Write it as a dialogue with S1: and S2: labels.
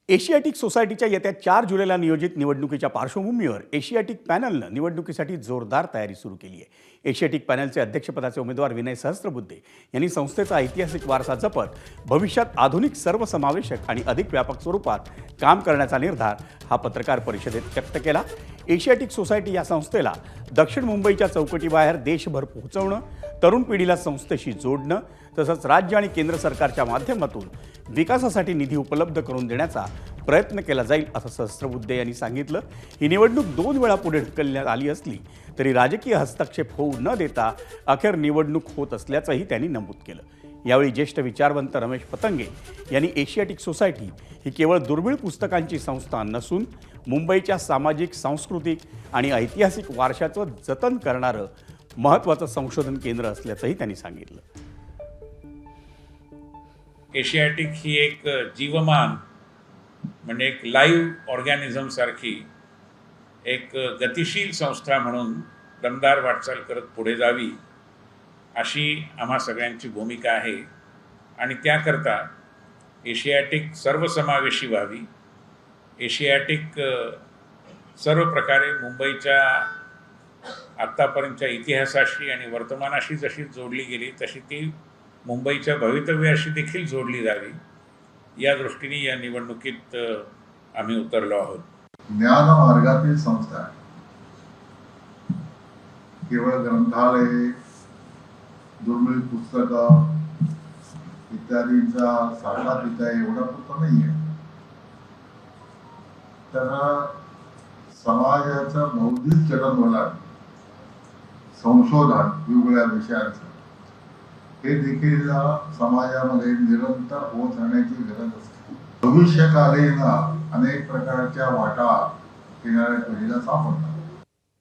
S1: Asiatic सोसायटीच्या येत्या 4 जुलैला नियोजित निवडणुकीच्या पार्श्वभूमीवर एशियाटिक पॅनलनं निवडणुकीसाठी जोरदार तयारी सुरू केली आहे। एशियाटिक पॅनलचे अध्यक्षपदाचे उमेदवार विनय सहस्त्रबुद्धे यांनी संस्थेचा ऐतिहासिक वारसा जपत भविष्यात आधुनिक सर्वसमावेशक आणि अधिक व्यापक स्वरूपात काम करण्याचा निर्धार हा पत्रकार परिषदेत व्यक्त केला। एशियाटिक सोसायटी या संस्थेला दक्षिण मुंबईच्या चौकटीबाहेर देशभर पोहोचवणं, तरुण पिढीला संस्थेशी जोडणं तसंच राज्य आणि केंद्र सरकारच्या माध्यमातून विकासासाठी निधी उपलब्ध करून देण्याचा प्रयत्न केला जाईल असं सहस्त्रबुद्धे यांनी सांगितलं। ही निवडणूक 2 वेळा पुढे ढकलण्यात आली असली तरी राजकीय हस्तक्षेप होऊ न देता अखेर निवडणूक होत असल्याचंही त्यांनी नमूद केलं। यावेळी ज्येष्ठ विचारवंत रमेश पतंगे यांनी एशियाटिक सोसायटी ही केवळ दुर्मिळ पुस्तकांची संस्था नसून मुंबईच्या सामाजिक, सांस्कृतिक आणि ऐतिहासिक वारशाचं जतन करणारं महत्त्वाचं संशोधन केंद्र असल्याचंही त्यांनी सांगितलं।
S2: एशियाटिक ही एक जीवमान म्हणजे एक लाईव्ह ऑर्गॅनिझम सारखी एक गतिशील संस्था म्हणून दमदार वाटचाल करत पुढे जावी अशी आम्हा सगळ्यांची भूमिका आहे आणि त्याकरता एशियाटिक सर्वसमावेशी व्हावी। एशियाटिक सर्व प्रकारे मुंबईच्या आत्तापर्यंतच्या इतिहासाशी आणि वर्तमानाशी जशी जोडली गेली तशी ती मुंबईच्या भवितव्याशी देखील जोडली जावी या दृष्टीने या निवडणुकीत आम्ही उतरलो आहोत।
S3: ज्ञान मार्गातील संस्था केवळ ग्रंथालय, दुर्मिळ पुस्तकं इत्यादींचा साठा पिता एवढा पुरता नाही आहे, तर समाजाचं बौद्धिक चलनवलन, संशोधन वेगवेगळ्या विषयांचं हे देखील समाजामध्ये निरंतर होत राहण्याची गरज असते। भविष्यकालीन अनेक प्रकारच्या वाटा येणाऱ्या पिढीला सापडतात।